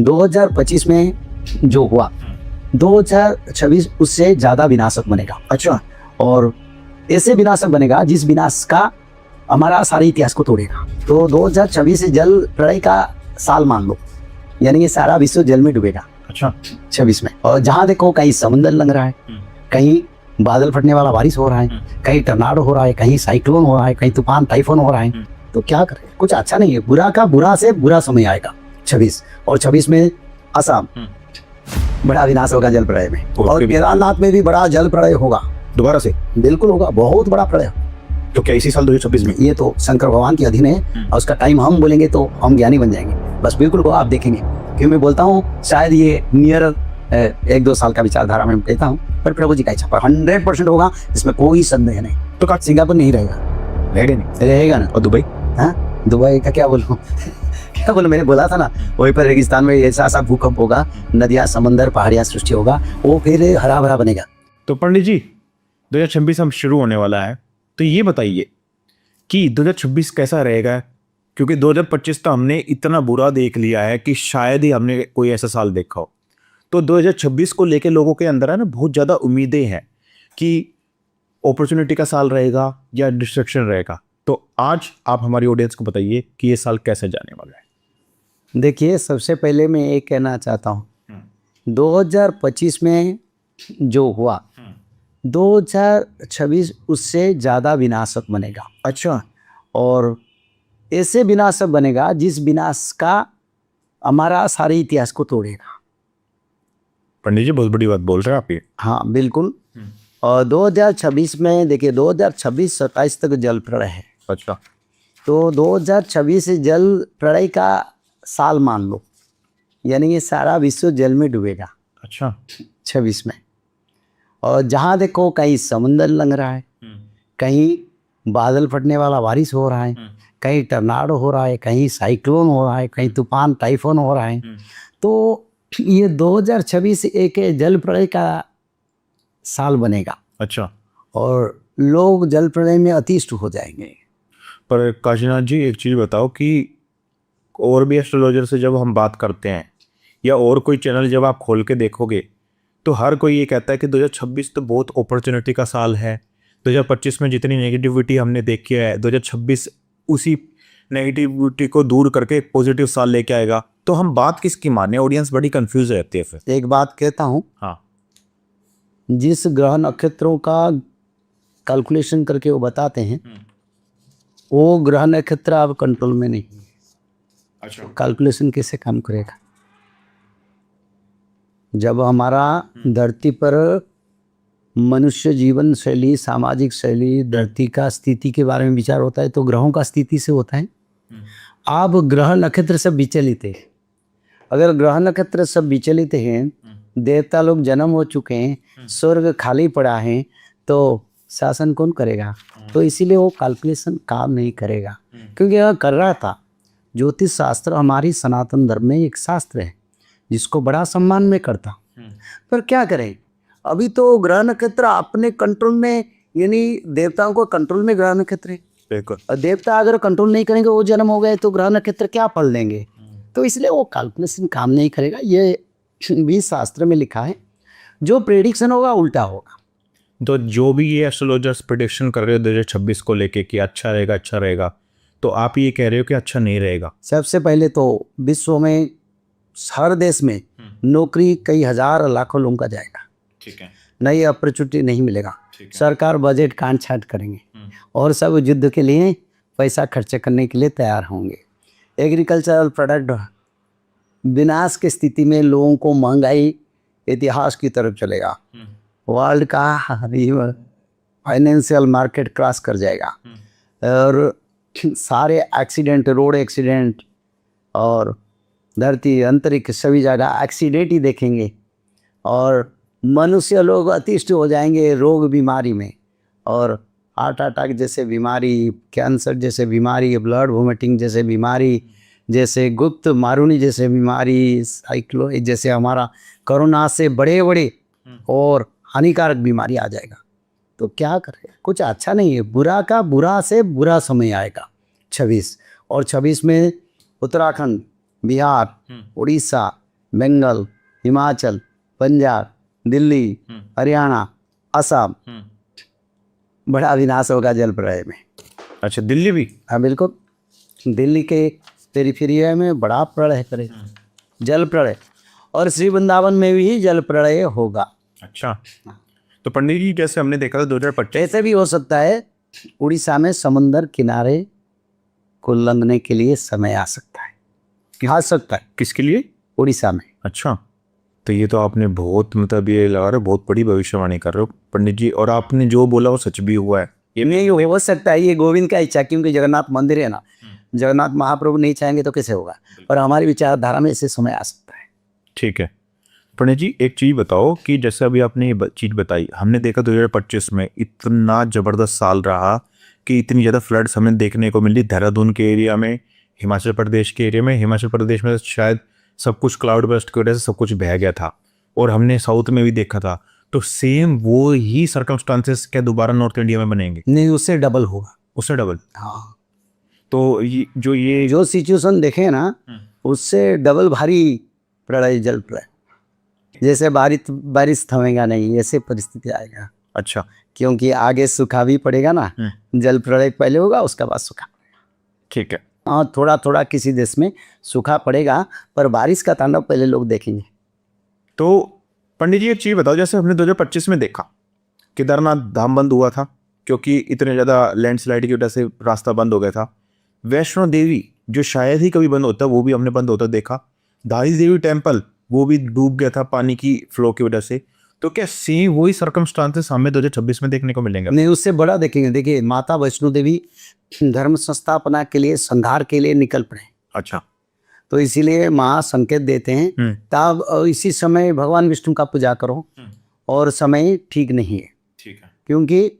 2025 में जो हुआ 2026 उससे ज्यादा विनाशक बनेगा। अच्छा, और ऐसे विनाशक बनेगा जिस विनाश का हमारा सारे इतिहास को तोड़ेगा। तो 2026 जल प्रलय का साल मान लो, यानी ये सारा विश्व जल में डूबेगा। अच्छा, 26 में। और जहां देखो कहीं समुद्र लग रहा है, कहीं बादल फटने वाला बारिश हो रहा है, कहीं टर्नाडो हो रहा है, कहीं साइक्लोन हो रहा है, कहीं तूफान टाइफोन हो रहा है। तो क्या करें, कुछ अच्छा नहीं है। बुरा का बुरा से बुरा समय आएगा 26। और 26 में असम बड़ा विनाश होगा जल प्रलय में। और केदारनाथ में भी बड़ा जल प्रलय होगा दोबारा से। बिल्कुल होगा, बहुत बड़ा प्रलय। तो क्या इसी साल 2026 में? ये तो शंकर भगवान के अधीन है और उसका टाइम हम बोलेंगे तो हम ज्ञानी बन जाएंगे। बस बिल्कुल को आप देखेंगे, क्योंकि मैं बोलता हूँ शायद ये नियर 1-2 साल का विचारधारा में देता हूँ, पर प्रभु जी का इच्छा पर 100% होगा, इसमें कोई संदेह नहीं। तो का सिंगापुर नहीं रहेगा, रहेगा ना। और दुबई? हाँ, दुबई का क्या बोलूं क्या बोलूं, मैंने बोला था ना, वहीं पर रेगिस्तान में ऐसा ऐसा भूकंप होगा, नदियां समंदर पहाड़ियां सृष्टि होगा, वो फिर हरा भरा बनेगा। तो पंडित जी 2026 हम शुरू होने वाला है, तो ये बताइए कि 2026 कैसा रहेगा? क्योंकि 2025 तो हमने इतना बुरा देख लिया है कि शायद ही हमने कोई ऐसा साल देखा हो। तो 2026 को लेके लोगों के अंदर है ना बहुत ज़्यादा उम्मीदें हैं कि अपॉर्चुनिटी का साल रहेगा या डिस्ट्रक्शन रहेगा। तो आज आप हमारी ऑडियंस को बताइए कि ये साल कैसे जाने वाला है। देखिए, सबसे पहले मैं ये कहना चाहता हूँ, 2025 में जो हुआ 2026 उससे ज़्यादा विनाशक बनेगा। अच्छा, और ऐसे विनाशक बनेगा जिस विनाश का हमारा सारे इतिहास को तोड़ेगा। पंडित जी बहुत बड़ी बात बोल रहे हैं आप ये। हाँ बिल्कुल। और 2026 में देखिए, 2026-27 तक जल प्रलय है। अच्छा, तो 2026 जल प्रलय का साल मान लो, यानी ये सारा विश्व जल में डूबेगा। अच्छा, 26 में। और जहाँ देखो कहीं समुंदर लग रहा है, कहीं बादल फटने वाला बारिश हो रहा है, कहीं टर्नाडो हो रहा है, कहीं साइक्लोन हो रहा है, कहीं तूफान टाइफोन हो रहा है। तो ये 2026 एक जल प्रलय का साल बनेगा। अच्छा। और लोग जल प्रलय में अतिष्ट हो जाएंगे। पर काशीनाथ जी एक चीज़ बताओ कि और भी एस्ट्रोलॉजर से जब हम बात करते हैं या और कोई चैनल जब आप खोल के देखोगे तो हर कोई ये कहता है कि 2026 तो बहुत अपॉर्चुनिटी का साल है। 2025 में जितनी नेगेटिविटी हमने देखी है 2026 उसी नेगेटिविटी को दूर करके एक पॉजिटिव साल लेके आएगा। तो हम बात किसकी माने? ऑडियंस बड़ी कंफ्यूज रहती है। फिर एक बात कहता हूँ, हाँ, जिस ग्रह नक्षत्रों का कैलकुलेशन करके वो बताते हैं, वो ग्रह नक्षत्र अब कंट्रोल में नहीं है। अच्छा, कैलकुलेशन कैसे काम करेगा? जब हमारा धरती पर मनुष्य जीवन शैली, सामाजिक शैली, धरती का स्थिति के बारे में विचार होता है तो ग्रहों का स्थिति से होता है। अब ग्रह नक्षत्र सब विचलित है। अगर ग्रह नक्षत्र सब विचलित हैं, देवता लोग जन्म हो चुके हैं, स्वर्ग खाली पड़ा है, तो शासन कौन करेगा? तो इसीलिए वो कैलकुलेशन काम नहीं करेगा। क्योंकि अगर कर रहा था, ज्योतिष शास्त्र हमारी सनातन धर्म में एक शास्त्र है जिसको बड़ा सम्मान में करता, पर क्या करें, अभी तो ग्रह नक्षत्र अपने कंट्रोल में, यानी देवताओं को कंट्रोल में ग्रह नक्षत्र है। बिल्कुल। और देवता अगर कंट्रोल नहीं करेंगे, वो जन्म हो गए तो ग्रह नक्षत्र क्या फल देंगे? तो इसलिए वो कैलकुलेशन काम नहीं करेगा। ये भी शास्त्र में लिखा है, जो प्रेडिक्शन होगा उल्टा होगा। तो जो भी ये एस्ट्रोलॉजर्स प्रेडिक्शन कर रहे हो 2026 को लेके कि अच्छा रहेगा अच्छा रहेगा, तो आप ये कह रहे हो कि अच्छा नहीं रहेगा? सबसे पहले तो विश्व में हर देश में नौकरी कई हजार लाखों लोगों का जाएगा। ठीक है। नई अपॉर्चुनिटी नहीं मिलेगा। सरकार बजट काट छाट करेंगे और सब युद्ध के लिए पैसा खर्च करने के लिए तैयार होंगे। एग्रीकल्चरल प्रोडक्ट विनाश की स्थिति में लोगों को महंगाई इतिहास की तरफ चलेगा। वर्ल्ड का फाइनेंशियल मार्केट क्रैश कर जाएगा और सारे एक्सीडेंट, रोड एक्सीडेंट और धरती अंतरिक्ष सभी जगह एक्सीडेंट ही देखेंगे। और मनुष्य लोग अतिष्ठ हो जाएंगे रोग बीमारी में, और हार्ट अटैक जैसे बीमारी, कैंसर जैसे बीमारी, ब्लड वोमिटिंग जैसे बीमारी, जैसे गुप्त मारूनी जैसे बीमारी, साइक्लो जैसे हमारा कोरोना से बड़े बड़े और हानिकारक बीमारी आ जाएगा। तो क्या करें, कुछ अच्छा नहीं है। बुरा का बुरा से बुरा समय आएगा 26। और 26 में उत्तराखंड, बिहार, उड़ीसा, बंगाल, हिमाचल, पंजाब, दिल्ली, हरियाणा, असम, बड़ा विनाश होगा जल प्रलय में। अच्छा, दिल्ली भी? हाँ बिल्कुल, दिल्ली के पेरिफेरिया में बड़ा प्रलय करेगा, जल प्रलय, और श्री वृंदावन में भी जल प्रलय होगा। अच्छा, तो पंडित जी जैसे हमने देखा था 2025, ऐसे भी हो सकता है उड़ीसा में समुंदर किनारे को लंघने के लिए समय आ सकता है, आ सकता है किसके लिए? उड़ीसा में। अच्छा, तो ये तो आपने बहुत मतलब ये लगा रहे हो, बहुत बड़ी भविष्यवाणी कर रहे हो पंडित जी, और आपने जो बोला वो सच भी हुआ है। ये नहीं हो सकता है, ये गोविंद का इच्छा, क्योंकि जगन्नाथ मंदिर है ना, जगन्नाथ महाप्रभु नहीं चाहेंगे तो कैसे होगा, और हमारी विचारधारा में ऐसे समय आ सकता है। ठीक है पंडित जी, एक चीज़ बताओ कि जैसे अभी आपने ये चीज़ बताई, हमने देखा 2025 में इतना ज़बरदस्त साल रहा कि इतनी ज़्यादा फ्लड्स हमें देखने को मिली देहरादून के एरिया में, हिमाचल प्रदेश के एरिया में। हिमाचल प्रदेश में शायद सब कुछ क्लाउड बर्स्ट की वजह से सब कुछ बह गया था, और हमने साउथ में भी देखा था। तो सेम वो ही सर्कमस्टांसेस क्या दोबारा नॉर्थ इंडिया में बनेंगे? नहीं, उससे डबल होगा। उससे डबल? हाँ, तो ये जो सिचुएशन देखे ना, उससे डबल भारी प्रलय, जल प्रलय, जैसे बारिश थमेगा नहीं, ऐसे परिस्थिति आएगा। अच्छा, क्योंकि आगे सूखा भी पड़ेगा ना, जल प्रलय पहले होगा, उसके बाद सूखा। ठीक है। हाँ, थोड़ा थोड़ा किसी देश में सूखा पड़ेगा, पर बारिश का तांडव पहले लोग देखेंगे। तो पंडित जी एक चीज़ बताओ, जैसे हमने 2025 में देखा केदारनाथ धाम बंद हुआ था क्योंकि इतने ज़्यादा लैंडस्लाइड की वजह से रास्ता बंद हो गया था। वैष्णो देवी जो शायद ही कभी बंद होता, वो भी हमने बंद होता देखा। दाई देवी टेम्पल वो भी डूब गया था पानी की फ्लो की वजह से। तो क्या सेम वही सर्कमस्टांसेस हमें 2026 में देखने को मिलेंगे? नहीं, उससे बड़ा देखेंगे। देखिए, माता वैष्णो देवी धर्म संस्थापना के लिए, संहार के लिए निकल पड़े। अच्छा, तो इसीलिए माँ संकेत देते हैं तब इसी समय भगवान विष्णु का पूजा करो, और समय ठीक नहीं है। ठीक है। क्योंकि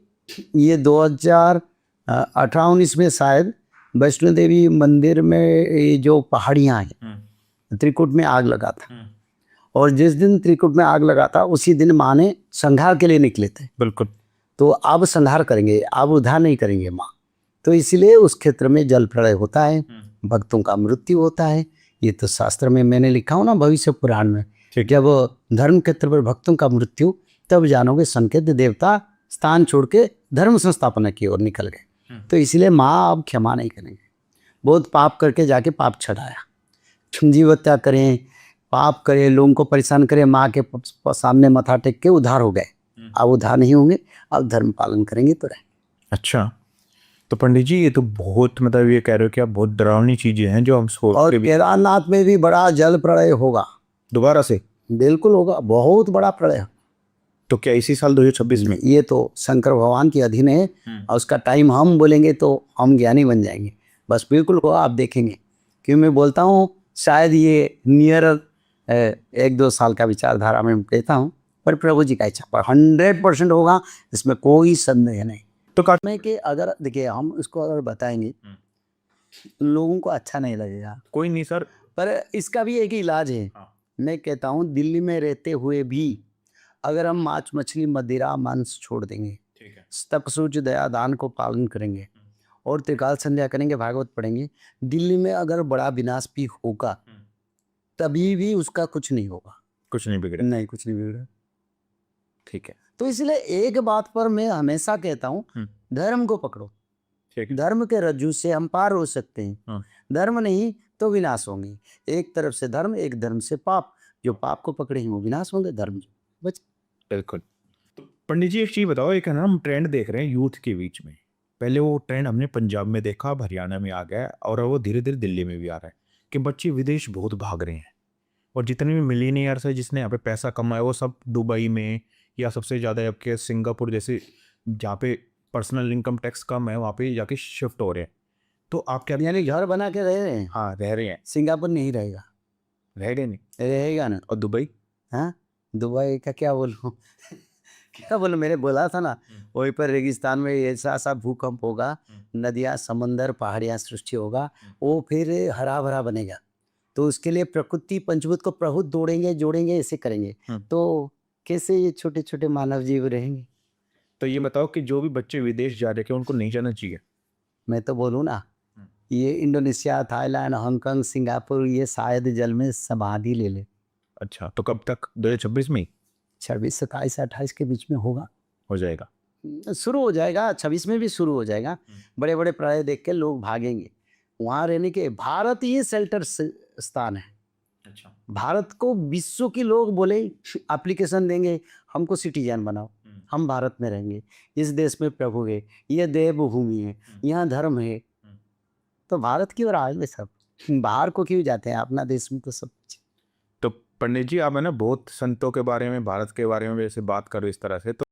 ये 2018-19 में शायद वैष्णो देवी मंदिर में ये जो पहाड़ियाँ हैं, त्रिकुट में आग लगा था, और जिस दिन त्रिकुट में आग लगा था उसी दिन माँ ने संहार के लिए निकले थे। बिल्कुल। तो अब संहार करेंगे, अब उद्धार नहीं करेंगे माँ। तो इसलिए उस क्षेत्र में जल प्रलय होता है, भक्तों का मृत्यु होता है। ये तो शास्त्र में मैंने लिखा हूँ ना, भविष्य पुराण में, जब धर्म क्षेत्र पर भक्तों का मृत्यु, तब जानोगे संकेत देवता स्थान छोड़ के धर्म संस्थापना की ओर निकल गए। तो इसलिए माँ अब क्षमा नहीं करेंगे। बहुत पाप करके जाके पाप छड़ाया, जीव हत्या करें, पाप करें, लोगों को परेशान करें, माँ के सामने मथा टेक के उद्धार हो गए। अब उद्धार नहीं होंगे, अब धर्म पालन करेंगे तो रहे। अच्छा, तो पंडित जी ये तो बहुत मतलब ये कह रहे हो कि आप बहुत डरावनी चीजें हैं जो हम सोच और के भी। केदारनाथ में भी बड़ा जल प्रलय होगा, दोबारा से? बिल्कुल होगा, बहुत बड़ा प्रलय। तो क्या इसी साल 2026 में? ये तो शंकर भगवान के अधीन है, और उसका टाइम हम बोलेंगे तो हम ज्ञानी बन जाएंगे। बस बिल्कुल होगा, आप देखेंगे। क्यों मैं बोलता हूँ, शायद ये नियर 1-2 साल का विचारधारा में देता हूँ, पर प्रभु जी का इच्छा पर 100% होगा, इसमें कोई संदेह नहीं। तो काट में कि अगर देखिए हम इसको अगर बताएंगे लोगों को अच्छा नहीं लगेगा, कोई नहीं सर। पर इसका भी एक ही इलाज है। मैं कहता हूँ दिल्ली में रहते हुए भी अगर हम मांस मछली मदिरा मांस छोड़ देंगे, तप सूर्य दया दान को पालन करेंगे, और त्रिकाल संध्या करेंगे, भागवत पढ़ेंगे, दिल्ली में अगर बड़ा विनाश भी होगा तभी भी उसका कुछ नहीं होगा। कुछ नहीं बिगड़ा? नहीं, कुछ नहीं बिगड़ा। ठीक है। तो इसलिए एक बात पर मैं हमेशा कहता हूँ, धर्म को पकड़ो। ठीक है। धर्म के रज्जू से हम पार हो सकते हैं, धर्म नहीं तो विनाश होंगे। एक तरफ से धर्म, एक धर्म से पाप। जो पाप को पकड़े हैं वो विनाश होंगे, धर्म बच। बिल्कुल। तो पंडित जी एक चीज बताओ, एक है ना हम ट्रेंड देख रहे हैं यूथ के बीच में। पहले वो ट्रेंड हमने पंजाब में देखा, अब हरियाणा में आ गया, और अब वो धीरे धीरे दिल्ली में भी आ रहा है कि बच्चे विदेश बहुत भाग रहे हैं। और जितने भी मिलीनियर्स है जिसने यहाँ पे पैसा कमाया, वो सब दुबई में, या सबसे ज़्यादा आपके सिंगापुर जैसे जहाँ पे पर्सनल इनकम टैक्स कम है, वहाँ पे जाके शिफ्ट हो रहे हैं। तो आप क्या? यानी घर बना के रह रहे हैं। हाँ, रह रहे हैं। सिंगापुर नहीं रहेगा, रह गए नहीं? रहेगा ना। और दुबई? हाँ, दुबई का क्या बोलूँ क्या बोलूँ, मैंने बोला था ना, वहीं पर रेगिस्तान में ऐसा ऐसा भूकंप होगा, नदियाँ, समंदर, पहाड़ियाँ सृष्टि होगा, वो फिर हरा भरा बनेगा। तो उसके लिए प्रकृति पंचभूत को प्रभुत जोड़ेंगे, ऐसे करेंगे, तो कैसे ये छोटे छोटे मानव जीव रहेंगे। तो ये बताओ कि जो भी बच्चे विदेश जा रहे हैं उनको नहीं जाना चाहिए? मैं तो बोलूँ ना, ये इंडोनेशिया, थाईलैंड, हांगकांग, सिंगापुर, ये शायद जल में समाधि ले ले। अच्छा, तो कब तक? 2026 में ही 26, 27, 28 के बीच में होगा, हो जाएगा? शुरू हो जाएगा। 26 में भी शुरू हो जाएगा। बड़े बड़े प्रलय देख के लोग भागेंगे। वहाँ रहने के, भारत ही शेल्टर स्थान है। अच्छा। भारत को विश्व के लोग बोले एप्लीकेशन देंगे, हमको सिटीजन बनाओ, हम भारत में रहेंगे, इस देश में प्रभु है, यह देवभूमि है, यहाँ धर्म है, तो भारत की ओर आएंगे सब। बाहर को क्यों जाते हैं, अपना देश में तो सब। तो पंडित जी, आप है ना बहुत संतों के बारे में, भारत के बारे में वैसे बात करो इस तरह से, तो